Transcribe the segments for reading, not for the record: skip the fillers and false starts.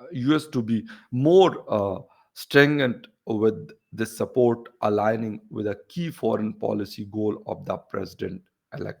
US to be more stringent with this support, aligning with a key foreign policy goal of the president elect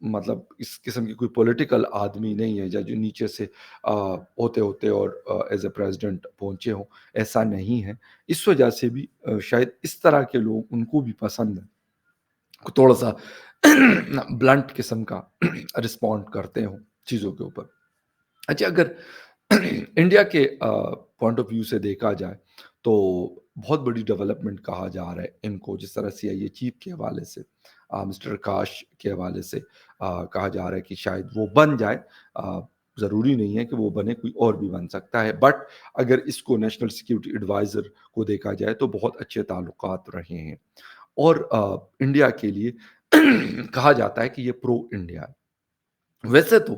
مطلب اس قسم کی کوئی political آدمی نہیں ہے جو نیچے سے ہوتے ہوتے اور ایز اے پریزیڈنٹ پہنچے ہوں، ایسا نہیں ہے۔ اس وجہ سے بھی شاید اس طرح کے لوگ ان کو بھی پسند ہے، تھوڑا سا بلنٹ قسم کا رسپونڈ کرتے ہوں چیزوں کے اوپر۔ اچھا، اگر انڈیا کے پوائنٹ آف ویو سے دیکھا جائے تو بہت بڑی ڈیولپمنٹ کہا جا رہا ہے ان کو، جس طرح سی آئی اے چیف کے حوالے سے، مسٹر کاش کے حوالے سے کہا جا رہا ہے کہ شاید وہ بن جائے۔ ضروری نہیں ہے کہ وہ بنے، کوئی اور بھی بن سکتا ہے، بٹ اگر اس کو نیشنل سیکیورٹی ایڈوائزر کو دیکھا جائے تو بہت اچھے تعلقات رہے ہیں، اور انڈیا کے لیے کہا جاتا ہے کہ یہ پرو انڈیا ہے۔ ویسے تو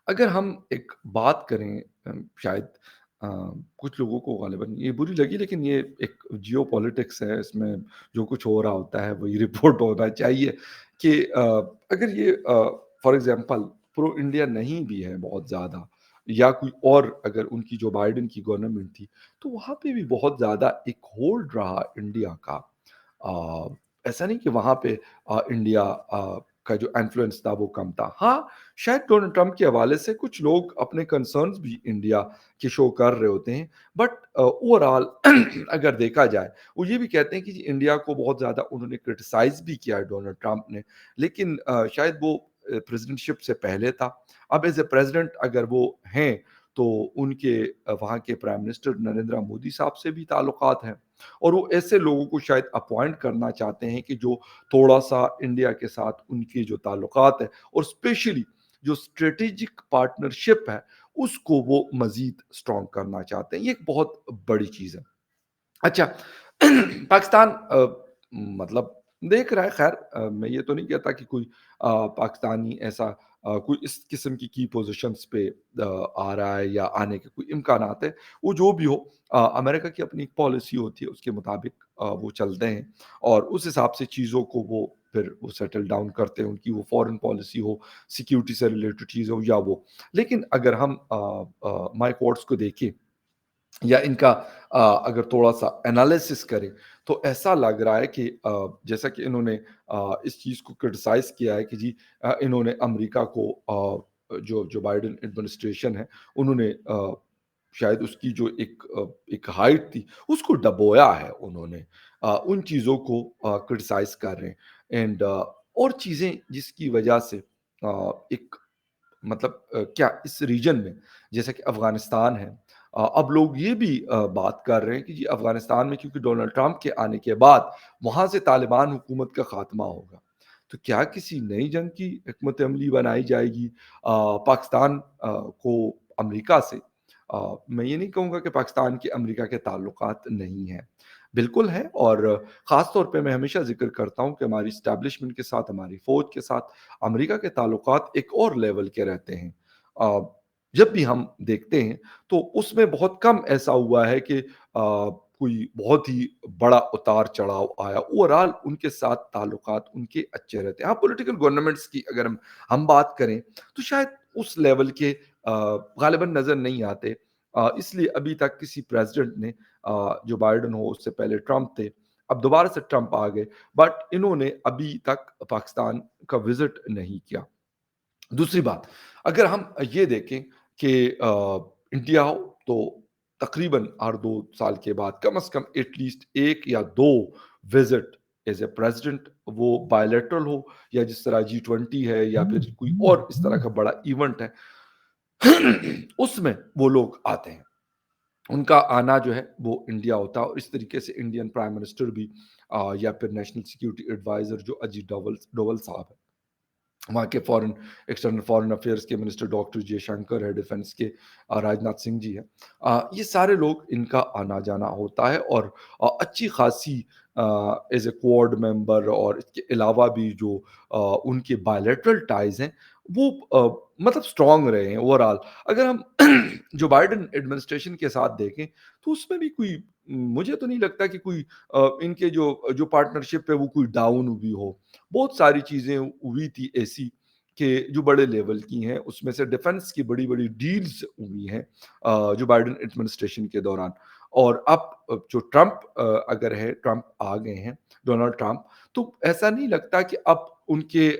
اگر ہم ایک بات کریں، شاید آ، کچھ لوگوں کو غالباً یہ بری لگی، لیکن یہ ایک جیو پالیٹکس ہے، اس میں جو کچھ ہو رہا ہوتا ہے وہی رپورٹ ہونا چاہیے کہ اگر یہ فار ایگزامپل پرو انڈیا نہیں بھی ہے بہت زیادہ، یا کوئی اور اگر ان کی جو بائیڈن کی گورنمنٹ تھی، تو وہاں پہ بھی بہت زیادہ ایک ہولڈ رہا انڈیا کا۔ آ، ایسا نہیں کہ وہاں پہ انڈیا کا جو انفلوئنس تھا وہ کم تھا۔ ہاں، شاید ڈونلڈ ٹرمپ کے حوالے سے کچھ لوگ اپنے کنسرنز بھی انڈیا کے شو کر رہے ہوتے ہیں، بٹ اوور آل اگر دیکھا جائے، وہ یہ بھی کہتے ہیں کہ جی انڈیا کو بہت زیادہ انہوں نے کرٹیسائز بھی کیا ہے ڈونلڈ ٹرمپ نے، لیکن شاید وہ پریزیڈنٹ شپ سے پہلے تھا۔ اب ایز اے پریزیڈنٹ اگر وہ ہیں تو ان کے وہاں کے پرائم منسٹر نریندر مودی صاحب سے بھی تعلقات ہیں، اور وہ ایسے لوگوں کو شاید اپوائنٹ کرنا چاہتے ہیں کہ جو تھوڑا سا انڈیا کے ساتھ ان کے جو تعلقات ہیں، اور اسپیشلی جو اسٹریٹجک پارٹنرشپ ہے، اس کو وہ مزید اسٹرانگ کرنا چاہتے ہیں۔ یہ ایک بہت بڑی چیز ہے۔ اچھا، پاکستان مطلب دیکھ رہا ہے، خیر میں یہ تو نہیں کہتا کہ کوئی پاکستانی ایسا کوئی اس قسم کی پوزیشنز پہ آ رہا ہے یا آنے کے کوئی امکانات ہے۔ وہ جو بھی ہو، امریکہ کی اپنی ایک پالیسی ہوتی ہے، اس کے مطابق وہ چلتے ہیں، اور اس حساب سے چیزوں کو وہ پھر وہ سیٹل ڈاؤن کرتے ہیں، ان کی وہ فورن پالیسی ہو، سیکیورٹی سے ریلیٹڈ چیز ہو یا وہ۔ لیکن اگر ہم مائک وارڈس کو دیکھیں یا ان کا اگر تھوڑا سا انالیسس کریں، تو ایسا لگ رہا ہے کہ جیسا کہ انہوں نے اس چیز کو کرٹیسائز کیا ہے کہ جی انہوں نے امریکہ کو جو بائیڈن ایڈمنسٹریشن ہے، انہوں نے شاید اس کی جو ایک ہائٹ تھی اس کو ڈبویا ہے انہوں نے، ان چیزوں کو کرٹیسائز کر رہے ہیں، اینڈ اور چیزیں جس کی وجہ سے ایک مطلب کیا اس ریجن میں جیسا کہ افغانستان ہے، اب لوگ یہ بھی بات کر رہے ہیں کہ جی افغانستان میں کیونکہ ڈونلڈ ٹرمپ کے آنے کے بعد وہاں سے طالبان حکومت کا خاتمہ ہوگا، تو کیا کسی نئی جنگ کی حکمت عملی بنائی جائے گی پاکستان کو امریکہ سے؟ میں یہ نہیں کہوں گا کہ پاکستان کے امریکہ کے تعلقات نہیں ہیں، بالکل ہے، اور خاص طور پہ میں ہمیشہ ذکر کرتا ہوں کہ ہماری اسٹیبلشمنٹ کے ساتھ، ہماری فوج کے ساتھ امریکہ کے تعلقات ایک اور لیول کے رہتے ہیں۔ آ، جب بھی ہم دیکھتے ہیں تو اس میں بہت کم ایسا ہوا ہے کہ کوئی بہت ہی بڑا اتار چڑھاؤ آیا، اوورآل ان کے ساتھ تعلقات ان کے اچھے رہتے ہیں۔ ہاں، پولیٹیکل گورنمنٹس کی اگر ہم بات کریں تو شاید اس لیول کے غالباً نظر نہیں آتے، اس لیے ابھی تک کسی پریزیڈنٹ نے جو بائیڈن ہو، اس سے پہلے ٹرمپ تھے، اب دوبارہ سے ٹرمپ آ گئے، بٹ انہوں نے ابھی تک پاکستان کا وزٹ نہیں کیا۔ دوسری بات، اگر ہم یہ دیکھیں کہ انڈیا ہو تو تقریباً ہر 2 سال کے بعد کم از کم ایٹ لیسٹ ایک یا دو وزٹ ایز اے پریزیڈنٹ، وہ بائیلیٹرل ہو یا جس طرح G20 ہے یا پھر کوئی اور اس طرح کا بڑا ایونٹ ہے، اس میں وہ لوگ آتے ہیں، ان کا آنا جو ہے وہ انڈیا ہوتا ہے، اور اس طریقے سے انڈین پرائم منسٹر بھی یا پھر نیشنل سیکیورٹی ایڈوائزر جو اجیت ڈوول صاحب ہے، وہاں کے ایکسٹرنل فارن افیئرس کے منسٹر ڈاکٹر جے شنکر ہے، ڈیفنس کے راج ناتھ سنگھ جی ہیں، یہ سارے لوگ ان کا آنا جانا ہوتا ہے، اور اچھی خاصی ایز اے کوڈ ممبر، اور اس کے علاوہ بھی جو ان کے بائیلیٹرل ٹائز ہیں وہ مطلب اسٹرانگ رہے ہیں اوور آل۔ اگر ہم جو بائیڈن ایڈمنسٹریشن کے ساتھ دیکھیں تو اس میں بھی کوئی مجھے تو نہیں لگتا کہ کوئی ان کے جو پارٹنرشپ ہے وہ کوئی ڈاؤن ہوئی ہو، بہت ساری چیزیں ہوئی تھی ایسی کہ جو بڑے لیول کی ہیں، اس میں سے ڈیفنس کی بڑی بڑی ڈیلز ہوئی ہیں جو بائیڈن ایڈمنسٹریشن کے دوران، اور اب جو ٹرمپ اگر ہے ٹرمپ آ گئے ہیں، ڈونلڈ ٹرمپ، تو ایسا نہیں لگتا کہ اب ان کے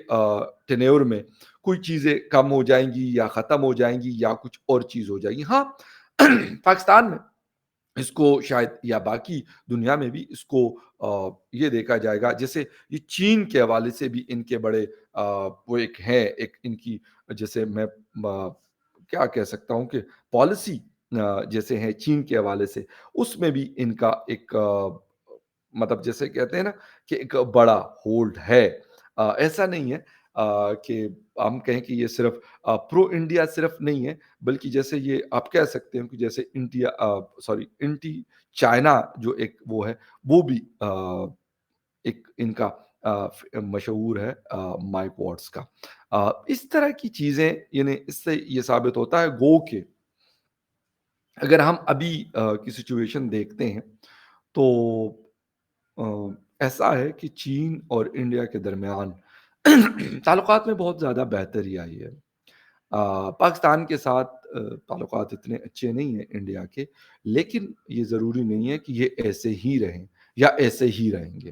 ٹینیور میں کوئی چیزیں کم ہو جائیں گی یا ختم ہو جائیں گی یا کچھ اور چیز ہو جائے گی۔ ہاں، پاکستان میں اس کو شاید یا باقی دنیا میں بھی اس کو یہ دیکھا جائے گا، جیسے یہ چین کے حوالے سے بھی ان کے بڑے وہ ایک ہے، ایک ان کی جیسے میں کیا کہہ سکتا ہوں کہ پالیسی جیسے ہیں چین کے حوالے سے، اس میں بھی ان کا ایک مطلب جیسے کہتے ہیں نا کہ ایک بڑا ہولڈ ہے۔ ایسا نہیں ہے کہ ہم کہیں کہ یہ صرف پرو انڈیا صرف نہیں ہے، بلکہ جیسے یہ آپ کہہ سکتے ہیں کہ جیسے انڈیا سوری انٹی چائنا جو ایک وہ ہے، وہ بھی ایک ان کا مشہور ہے مائک واٹس کا۔ اس طرح کی چیزیں یعنی اس سے یہ ثابت ہوتا ہے گو کہ اگر ہم ابھی کی سچویشن دیکھتے ہیں تو آ، ایسا ہے کہ چین اور انڈیا کے درمیان تعلقات میں بہت زیادہ بہتری آئی ہے۔ پاکستان کے ساتھ تعلقات اتنے اچھے نہیں ہیں انڈیا کے، لیکن یہ ضروری نہیں ہے کہ یہ ایسے ہی رہیں یا ایسے ہی رہیں گے۔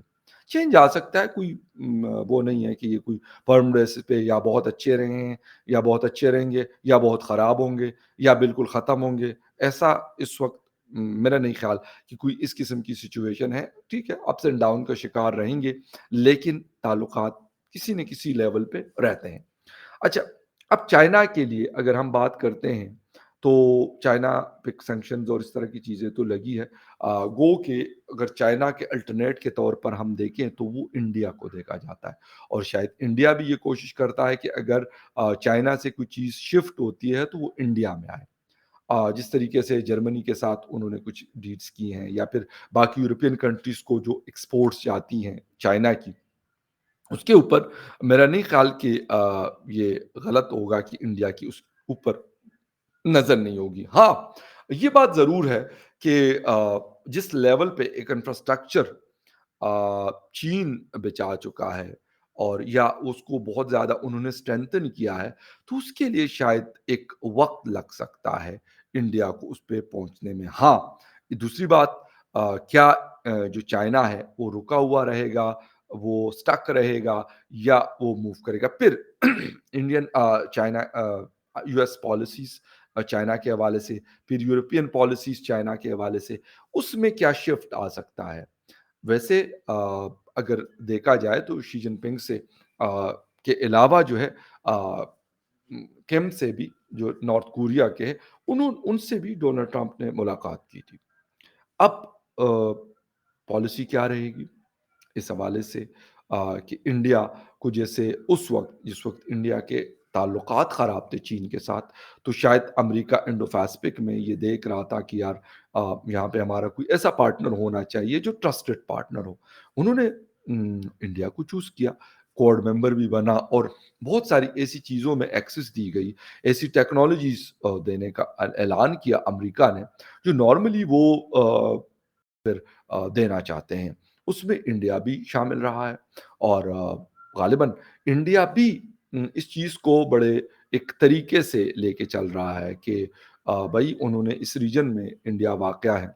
چینج آ سکتا ہے، کوئی وہ نہیں ہے کہ یہ کوئی فرم بیسس پہ یا بہت اچھے رہے ہیں یا بہت اچھے رہیں گے یا بہت خراب ہوں گے یا بالکل ختم ہوں گے۔ ایسا اس وقت میرا نہیں خیال کہ کوئی اس قسم کی سچویشن ہے۔ ٹھیک ہے، اپس اینڈ ڈاؤن کا شکار رہیں گے، لیکن تعلقات کسی نہ کسی لیول پہ رہتے ہیں۔ اچھا، اب چائنا کے لیے اگر ہم بات کرتے ہیں تو چائنا پہ سینکشنز اور اس طرح کی چیزیں تو لگی ہے۔ گو کہ اگر چائنا کے الٹرنیٹ کے طور پر ہم دیکھیں تو وہ انڈیا کو دیکھا جاتا ہے، اور شاید انڈیا بھی یہ کوشش کرتا ہے کہ اگر چائنا سے کوئی چیز شفٹ ہوتی ہے تو وہ انڈیا میں آئے۔ جس طریقے سے جرمنی کے ساتھ انہوں نے کچھ ڈیلز کی ہیں، یا پھر باقی یورپین کنٹریز کو جو ایکسپورٹس جاتی ہیں چائنا کی، اس کے اوپر میرا نہیں خیال کہ یہ غلط ہوگا کہ انڈیا کی اس اوپر نظر نہیں ہوگی۔ ہاں، یہ بات ضرور ہے کہ جس لیول پہ ایک انفراسٹرکچر چین بچا چکا ہے اور یا اس کو بہت زیادہ انہوں نے اسٹرینتھن کیا ہے، تو اس کے لیے شاید ایک وقت لگ سکتا ہے انڈیا کو اس پہ پہنچنے میں۔ ہاں، دوسری بات، کیا جو چائنا ہے وہ رکا ہوا رہے گا، وہ اسٹک رہے گا، یا وہ موو کرے گا؟ پھر Indian China U S policies China کے حوالے سے، پھر یورپین پالیسیز چائنا کے حوالے سے، اس میں کیا شفٹ آ سکتا ہے؟ ویسے اگر دیکھا جائے تو شی جن پنگ سے کے علاوہ جو ہے کیم سے بھی جو نارتھ کوریا کے ہیں، ان سے بھی ڈونلڈ ٹرمپ نے ملاقات کی تھی۔ اب پالیسی کیا رہے گی اس حوالے سے کہ انڈیا کو جیسے اس وقت جس وقت انڈیا کے تعلقات خراب تھے چین کے ساتھ، تو شاید امریکہ انڈو پیسفک میں یہ دیکھ رہا تھا کہ یار یہاں پہ ہمارا کوئی ایسا پارٹنر ہونا چاہیے جو ٹرسٹڈ پارٹنر ہو۔ انہوں نے انڈیا کو چوز کیا، کوڈ ممبر بھی بنا، اور بہت ساری ایسی چیزوں میں ایکسس دی گئی، ایسی ٹیکنالوجیز دینے کا اعلان کیا امریکہ نے جو نارملی وہ پھر دینا چاہتے ہیں۔ اس میں انڈیا بھی شامل رہا ہے، اور غالباً انڈیا بھی اس چیز کو بڑے ایک طریقے سے لے کے چل رہا ہے کہ بھائی انہوں نے اس ریجن میں انڈیا واقع ہے،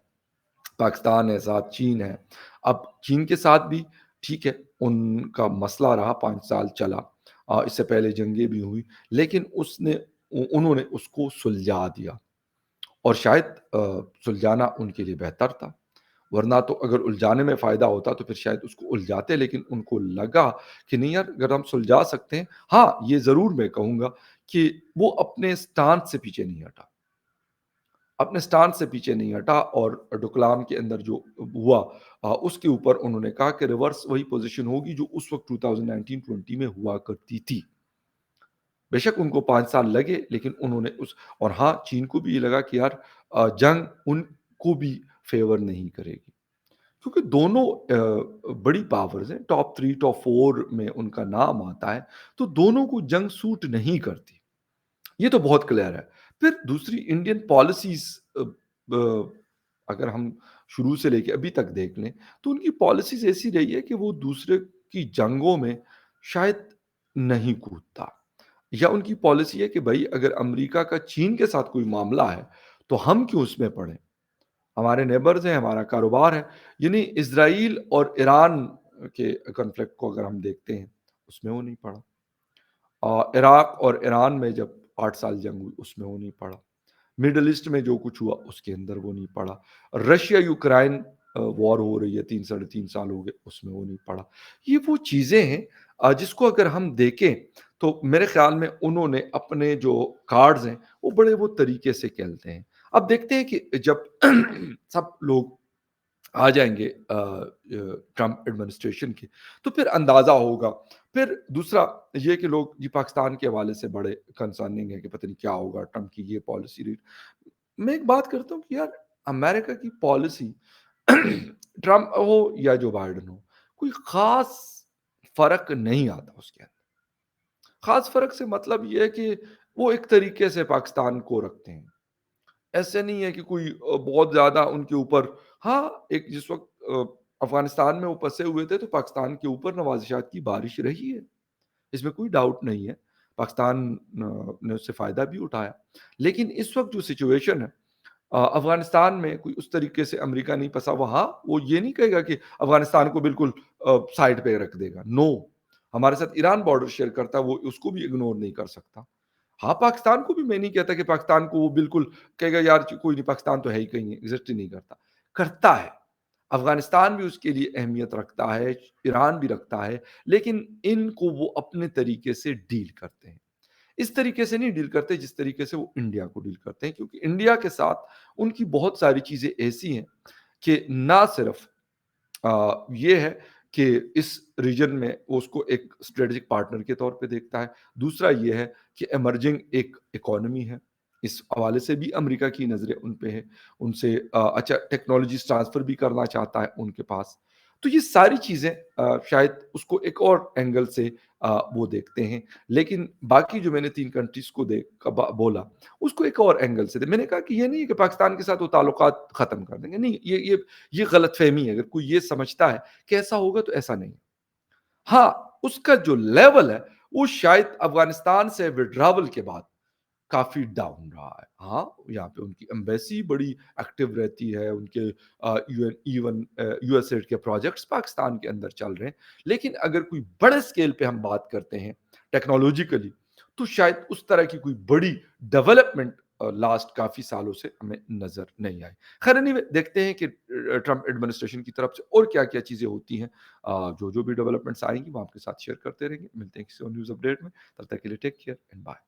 پاکستان ہے، ساتھ چین ہے۔ اب چین کے ساتھ بھی ٹھیک ہے، ان کا مسئلہ رہا، 5 سال چلا، اس سے پہلے جنگیں بھی ہوئی، لیکن انہوں نے اس کو سلجھا دیا، اور شاید سلجھانا ان کے لیے بہتر تھا، ورنہ تو اگر الجھانے میں فائدہ ہوتا تو پھر شاید اس کو الجھاتے، لیکن ان کو لگا کہ نہیں یار، اگر ہم سلجھا سکتے ہیں۔ ہاں، یہ ضرور میں کہوں گا کہ وہ اپنے سٹانس سے پیچھے نہیں ہٹا، اپنے سٹانس سے پیچھے نہیں ہٹا، اور ڈوکلام کے اندر جو ہوا اس کے اوپر انہوں نے کہا کہ ریورس وہی پوزیشن ہوگی جو اس وقت 2019-20 میں ہوا کرتی تھی۔ بے شک ان کو 5 سال لگے، لیکن انہوں نے اور ہاں، چین کو بھی یہ لگا کہ یار جنگ ان کو بھی فیور نہیں کرے گی، کیونکہ دونوں بڑی پاورز ہیں، ٹاپ 3 ٹاپ 4 میں ان کا نام آتا ہے، تو دونوں کو جنگ سوٹ نہیں کرتی، یہ تو بہت کلیئر ہے۔ پھر دوسری انڈین پالیسیز اگر ہم شروع سے لے کے ابھی تک دیکھ لیں تو ان کی پالیسیز ایسی رہی ہے کہ وہ دوسرے کی جنگوں میں شاید نہیں کودتا، یا ان کی پالیسی ہے کہ بھائی اگر امریکہ کا چین کے ساتھ کوئی معاملہ ہے تو ہم کیوں اس میں پڑیں، ہمارے نیبرز ہیں، ہمارا کاروبار ہے۔ یعنی اسرائیل اور ایران کے کنفلکٹ کو اگر ہم دیکھتے ہیں، اس میں وہ نہیں پڑا۔ عراق اور ایران میں جب 8 سال جنگ ہوئی، اس میں وہ نہیں پڑا۔ مڈل ایسٹ میں جو کچھ ہوا، اس کے اندر وہ نہیں پڑا۔ رشیا یوکرائن وار ہو رہی ہے، 3 ساڑھے 3 سال ہو گئے، اس میں وہ نہیں پڑا۔ یہ وہ چیزیں ہیں جس کو اگر ہم دیکھیں تو میرے خیال میں انہوں نے اپنے جو کارڈز ہیں وہ بڑے وہ طریقے سے کھیلتے ہیں۔ اب دیکھتے ہیں کہ جب سب لوگ آ جائیں گے ٹرمپ ایڈمنسٹریشن کے، تو پھر اندازہ ہوگا۔ پھر دوسرا یہ کہ لوگ جی پاکستان کے حوالے سے بڑے کنسرننگ ہے کہ پتہ نہیں کیا ہوگا ٹرمپ کی یہ پالیسی ریٹ۔ میں ایک بات کرتا ہوں کہ یار امریکہ کی پالیسی ٹرمپ ہو یا جو بائیڈن ہو، کوئی خاص فرق نہیں آتا اس کے اندر۔ خاص فرق سے مطلب یہ ہے کہ وہ ایک طریقے سے پاکستان کو رکھتے ہیں۔ ایسے نہیں ہے کہ کوئی بہت زیادہ ان کے اوپر، ہاں ایک جس وقت افغانستان میں وہ پسے ہوئے تھے تو پاکستان کے اوپر نوازشات کی بارش رہی ہے، اس میں کوئی ڈاؤٹ نہیں ہے۔ پاکستان نے اس سے فائدہ بھی اٹھایا، لیکن اس وقت جو سچویشن ہے افغانستان میں کوئی اس طریقے سے امریکہ نہیں پسا ہوا۔ ہاں وہ یہ نہیں کہے گا کہ افغانستان کو بالکل سائڈ پہ رکھ دے گا، نو۔ ہمارے ساتھ ایران بارڈر شیئر کرتا ہے، وہ اس کو بھی اگنور نہیں کر سکتا۔ ہاں پاکستان کو بھی میں نہیں کہتا کہ پاکستان کو وہ بالکل کہے گا یار کوئی نہیں، پاکستان تو ہے ہی کہیں ایگزسٹ ہی نہیں کرتا، کرتا ہے۔ افغانستان بھی اس کے لیے اہمیت رکھتا ہے، ایران بھی رکھتا ہے، لیکن ان کو وہ اپنے طریقے سے ڈیل کرتے ہیں۔ اس طریقے سے نہیں ڈیل کرتے جس طریقے سے وہ انڈیا کو ڈیل کرتے ہیں، کیونکہ انڈیا کے ساتھ ان کی بہت ساری چیزیں ایسی ہیں کہ نہ صرف یہ ہے کہ اس ریجن میں وہ اس کو ایک اسٹریٹجک پارٹنر کے طور پہ دیکھتا ہے، دوسرا یہ ہے کہ ایمرجنگ ایک اکانومی ہے، اس حوالے سے بھی امریکہ کی نظریں ان پہ ہے، ان سے اچھا ٹیکنالوجیز ٹرانسفر بھی کرنا چاہتا ہے ان کے پاس۔ تو یہ ساری چیزیں شاید اس کو ایک اور اینگل سے وہ دیکھتے ہیں، لیکن باقی جو میں نے 3 کنٹریز کو بولا اس کو ایک اور اینگل سے میں نے کہا کہ یہ نہیں ہے کہ پاکستان کے ساتھ وہ تعلقات ختم کر دیں گے، نہیں، یہ غلط فہمی ہے۔ اگر کوئی یہ سمجھتا ہے کہ ایسا ہوگا تو ایسا نہیں ہے۔ ہاں اس کا جو لیول ہے وہ شاید افغانستان سے وڈراول کے بعد کافی ڈاؤن رہا ہے۔ ہاں یہاں پہ ان کی ایمبیسی بڑی ایکٹیو رہتی ہے، ان کے ایون یو ایس ایڈ کے پروجیکٹس پاکستان کے اندر چل رہے ہیں، لیکن اگر کوئی بڑے اسکیل پہ ہم بات کرتے ہیں ٹیکنالوجیکلی تو شاید اس طرح کی کوئی بڑی ڈیولپمنٹ لاسٹ کافی سالوں سے ہمیں نظر نہیں آئی۔ خیر anyway، دیکھتے ہیں کہ ٹرمپ ایڈمنسٹریشن کی طرف سے اور کیا کیا چیزیں ہوتی ہیں۔ جو بھی ڈیولپمنٹس آئیں گی وہ آپ کے ساتھ شیئر کرتے رہیں گے۔ ملتے ہیں کسی اور نیوز اپڈیٹ میں، تب تک کے لیے ٹیک کیئر اینڈ بائے۔